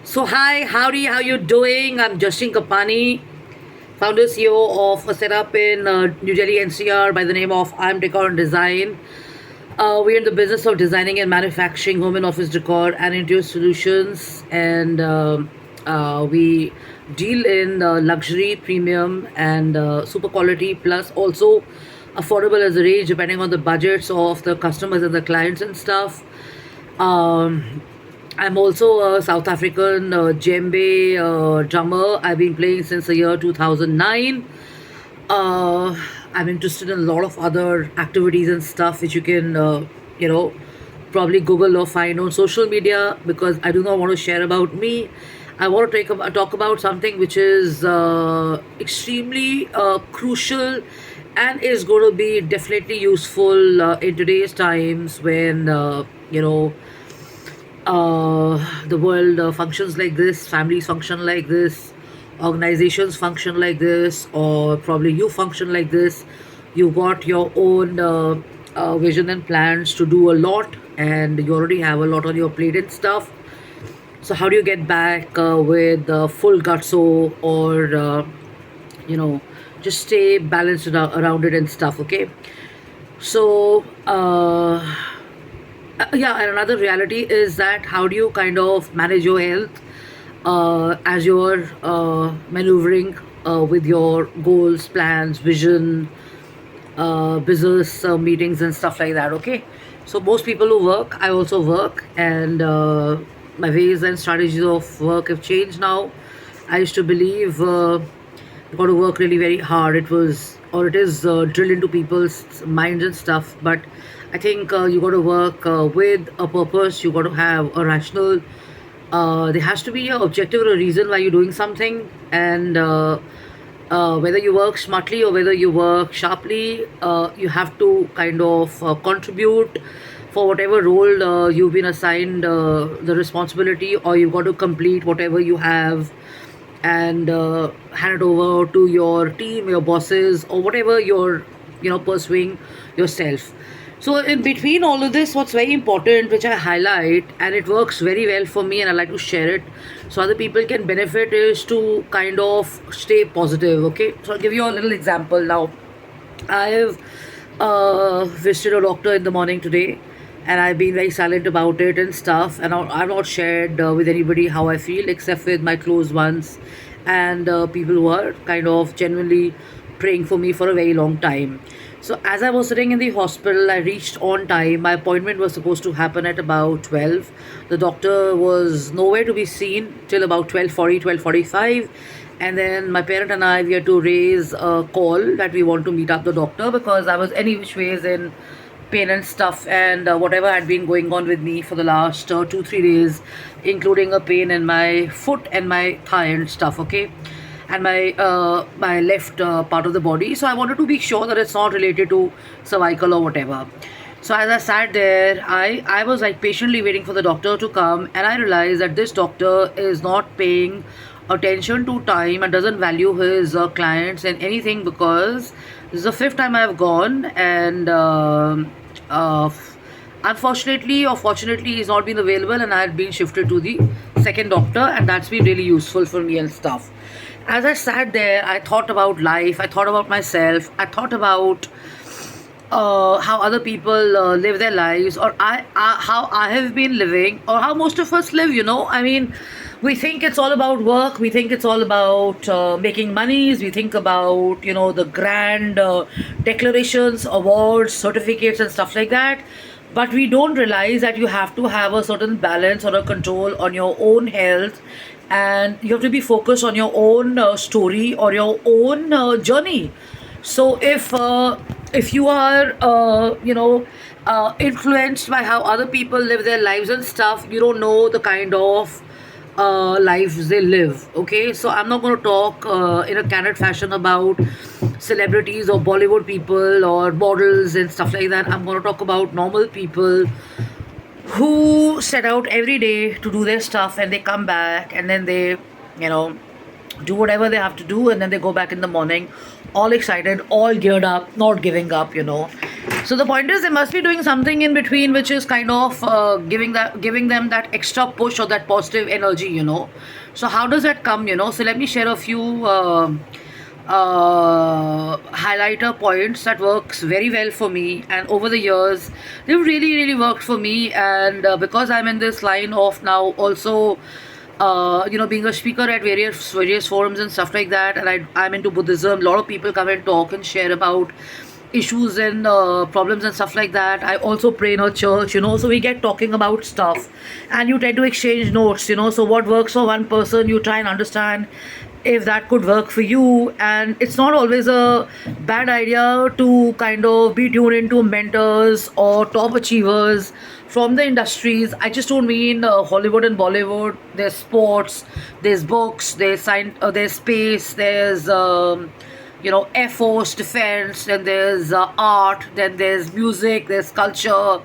So hi, howdy, how you doing? I'm Justin Kapani, founder CEO of a setup in New Delhi NCR by the name of I'm Decor and Design. We're in the business of designing and manufacturing home and office decor and interior solutions, and we deal in luxury, premium, and super quality, plus also affordable as a range depending on the budgets of the customers and the clients and stuff. Um, I'm also a South African djembe drummer. I've been playing since the year 2009. Uh, I'm interested in a lot of other activities and stuff which you can, you know, probably Google or find on social media because I do not want to share about me. I want to talk about something which is extremely crucial and is going to be definitely useful in today's times when, the world functions like this, families function like this, organizations function like this, or probably you function like this. You got your own vision and plans to do a lot, and you already have a lot on your plate and stuff. So, how do you get back with full gutso or, just stay balanced around it and stuff, okay? So, yeah, and another reality is that how do you kind of manage your health as you're maneuvering with your goals, plans, vision, business meetings, and stuff like that. Okay, so most people who work, I also work, and my ways and strategies of work have changed now. I used to believe you got to work really very hard. It was or it is drilled into people's minds and stuff, but I think you got to work with a purpose. You got to have a rational. There has to be an objective or a reason why you're doing something, and whether you work smartly or whether you work sharply, you have to kind of contribute for whatever role you've been assigned the responsibility, or you've got to complete whatever you have and hand it over to your team, your bosses, or whatever you're, pursuing yourself. So in between all of this, what's very important, which I highlight, and it works very well for me, and I like to share it so other people can benefit, is to kind of stay positive. Okay, so I'll give you a little example now. I have visited a doctor in the morning today, and I've been very silent about it and stuff. And I've not shared with anybody how I feel, except with my close ones and people who are kind of genuinely praying for me for a very long time. So as I was sitting in the hospital, I reached on time. My appointment was supposed to happen at about 12. The doctor was nowhere to be seen till about 12:40, 12:45. And then my parent and I, we had to raise a call that we want to meet up the doctor because I was any which ways in pain and stuff, and whatever had been going on with me for the last 2 3 days, including a pain in my foot and my thigh and stuff, okay, and my left part of the body. So I wanted to be sure that it's not related to cervical or whatever. So as I sat there, I was like patiently waiting for the doctor to come, and I realized that this doctor is not paying attention to time and doesn't value his clients and anything, because this is the fifth time I've gone, and uh, unfortunately or fortunately he's not been available, and I had been shifted to the second doctor, and that's been really useful for me and stuff. As I sat there, I thought about life, I thought about myself, I thought about how other people live their lives, or how I have been living, or how most of us live. I mean, we think it's all about work. We think it's all about making monies. We think about the grand declarations, awards, certificates, and stuff like that. But we don't realize that you have to have a certain balance or a control on your own health, and you have to be focused on your own story or your own journey. So if you are influenced by how other people live their lives and stuff, you don't know the kind of lives they live. Okay, so I'm not going to talk in a candid fashion about celebrities or Bollywood people or models and stuff like that. I'm going to talk about normal people who set out every day to do their stuff, and they come back, and then they do whatever they have to do, and then they go back in the morning all excited, all geared up, not giving up. So the point is they must be doing something in between, which is kind of giving them that extra push or that positive energy, So how does that come, So let me share a few highlighter points that works very well for me, and over the years they've really worked for me. And because I'm in this line of now also being a speaker at various forums and stuff like that, and I'm into Buddhism. A lot of people come and talk and share about issues and problems and stuff like that. I also pray in a church, so we get talking about stuff, and you tend to exchange notes, so what works for one person, you try and understand if that could work for you. And it's not always a bad idea to kind of be tuned into mentors or top achievers from the industries. I just don't mean Hollywood and Bollywood. There's sports, there's books, there's space, there's Air Force, defense, then there's art, then there's music, there's culture,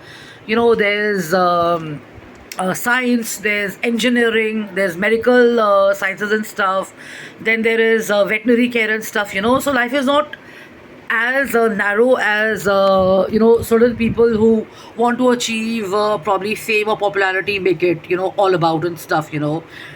there's science, there's engineering, there's medical sciences and stuff, then there is veterinary care and stuff, So life is not as narrow as certain people who want to achieve probably fame or popularity make it all about and stuff.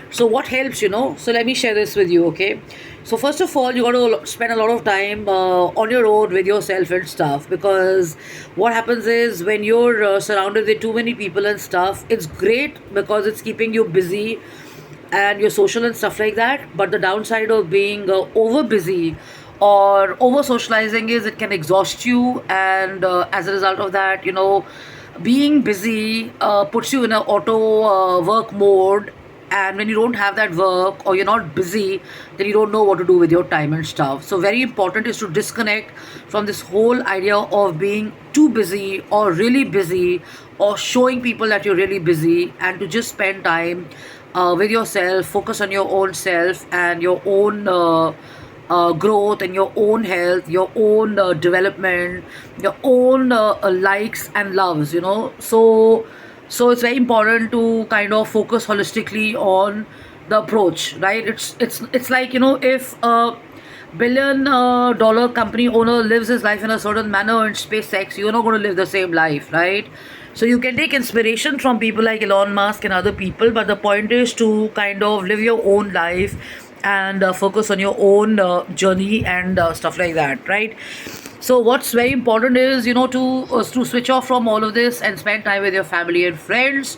So what helps, so let me share this with you. Okay, so first of all, you got to spend a lot of time on your own with yourself and stuff, because what happens is when you're surrounded with too many people and stuff, it's great because it's keeping you busy and you're social and stuff like that. But the downside of being over busy or over socializing is it can exhaust you, and as a result of that, being busy puts you in an auto work mode. And when you don't have that work or you're not busy, then you don't know what to do with your time and stuff. So very important is to disconnect from this whole idea of being too busy or really busy or showing people that you're really busy, and to just spend time with yourself, focus on your own self and your own growth and your own health, your own development, your own likes and loves, So it's very important to kind of focus holistically on the approach, right? It's like, if a billion-dollar company owner lives his life in a certain manner in SpaceX, you're not going to live the same life, right? So you can take inspiration from people like Elon Musk and other people, but the point is to kind of live your own life and focus on your own journey and stuff like that, right? So what's very important is, to switch off from all of this and spend time with your family and friends.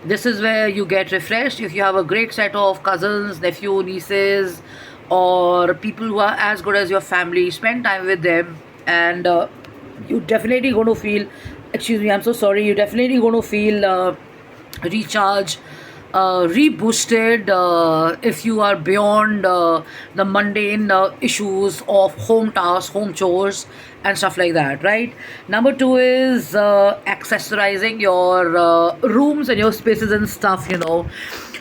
This is where you get refreshed. If you have a great set of cousins, nephew, nieces, or people who are as good as your family, spend time with them, and you definitely going to feel, excuse me, I'm so sorry, you're definitely going to feel recharged, reboosted if you are beyond the mundane issues of home tasks, home chores, and stuff like that, right? Number two is accessorizing your rooms and your spaces and stuff,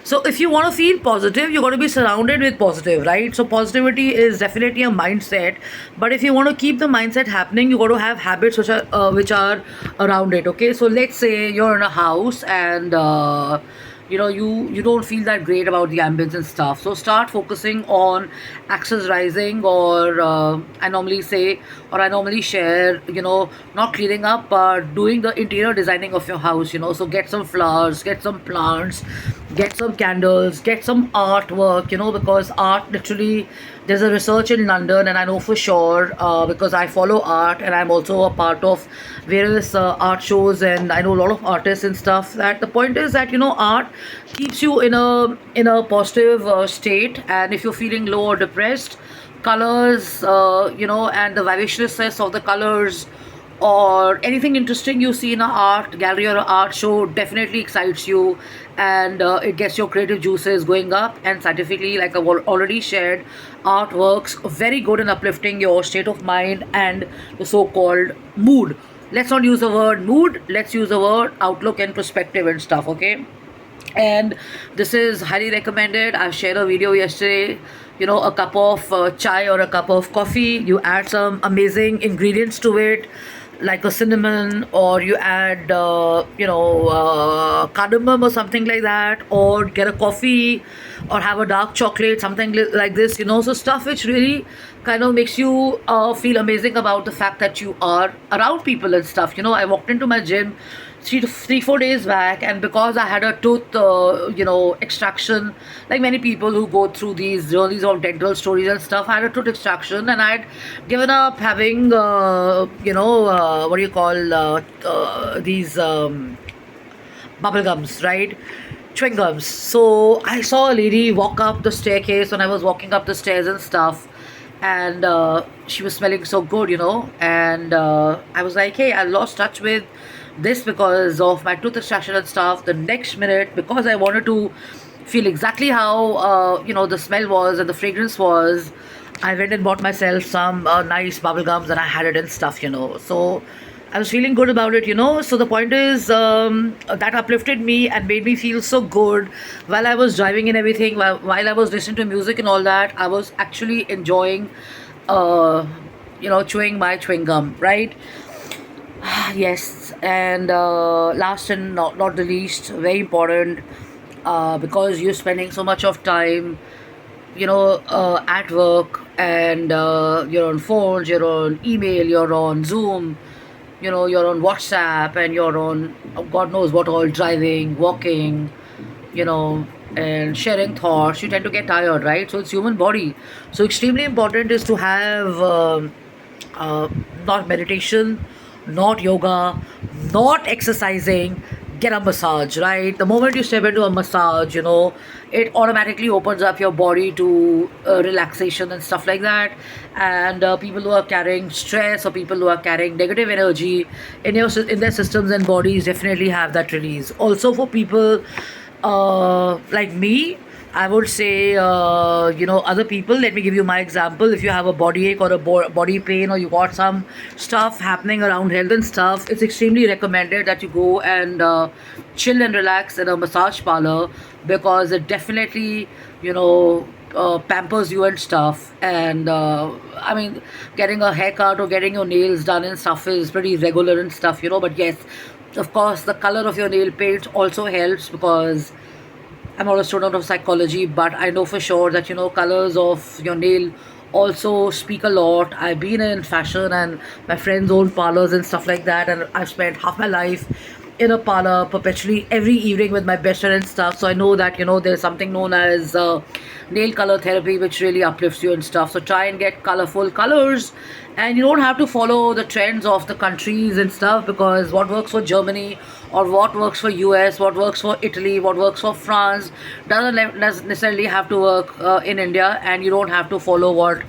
So if you want to feel positive, you're going to be surrounded with positive, right? So positivity is definitely a mindset, but if you want to keep the mindset happening, you got to have habits which are around it. Okay, so let's say you're in a house and you don't feel that great about the ambience and stuff, so start focusing on accessorizing, or I normally share, not cleaning up but doing the interior designing of your house, so get some flowers, get some plants, get some candles, get some artwork, because art literally, there's a research in London, and I know for sure because I follow art and I'm also a part of various art shows, and I know a lot of artists and stuff, that the point is that art keeps you in a positive state. And if you're feeling low or depressed, colors, and the vivaciousness of the colors or anything interesting you see in an art gallery or an art show definitely excites you, and it gets your creative juices going up. And scientifically, like I've already shared, art works very good in uplifting your state of mind and the so-called mood. Let's not use the word mood, let's use the word outlook and perspective and stuff. Okay, and this is highly recommended. I've shared a video yesterday, a cup of chai or a cup of coffee, you add some amazing ingredients to it, like a cinnamon, or you add cardamom or something like that, or get a coffee, or have a dark chocolate, something like this, so stuff which really kind of makes you feel amazing about the fact that you are around people and stuff. I walked into my gym 3 4 days back, and because I had a tooth extraction, like many people who go through these journeys of dental stories and stuff, I had a tooth extraction, and I'd given up having what do you call these bubble gums, right? Chewing gums. So I saw a lady walk up the staircase when I was walking up the stairs and stuff, and she was smelling so good, and I was like, hey, I lost touch with this because of my tooth extraction and stuff. The next minute, because I wanted to feel exactly how the smell was and the fragrance was, I went and bought myself some nice bubble gums, and I had it and stuff. So I was feeling good about it. So the point is, that uplifted me and made me feel so good while I was driving and everything, while I was listening to music and all that. I was actually enjoying chewing my chewing gum, right? Yes, and last and not the least, very important, because you're spending so much of time, at work, and you're on phones, you're on email, you're on Zoom, you're on WhatsApp, and you're on God knows what all, driving, walking, and sharing thoughts. You tend to get tired, right? So it's human body. So extremely important is to have not meditation, not yoga, not exercising. Get a massage, right? The moment you step into a massage, it automatically opens up your body to relaxation and stuff like that. And people who are carrying stress, or people who are carrying negative energy in their systems and bodies, definitely have that release. Also, for people like me, I would say, other people. Let me give you my example. If you have a body ache or a body pain, or you got some stuff happening around health and stuff, it's extremely recommended that you go and chill and relax in a massage parlor, because it definitely, pampers you and stuff. And I mean, getting a haircut or getting your nails done and stuff is pretty regular and stuff, But yes, of course, the color of your nail paint also helps, because I'm not a student of psychology, but I know for sure that colors of your nail also speak a lot. I've been in fashion, and my friends own parlors and stuff like that, and I've spent half my life in a parlor perpetually every evening with my best friend and stuff. So I know that there's something known as nail color therapy, which really uplifts you and stuff. So try and get colorful colors, and you don't have to follow the trends of the countries and stuff, because what works for Germany, or what works for US, what works for Italy, what works for France, doesn't necessarily have to work in India. And you don't have to follow what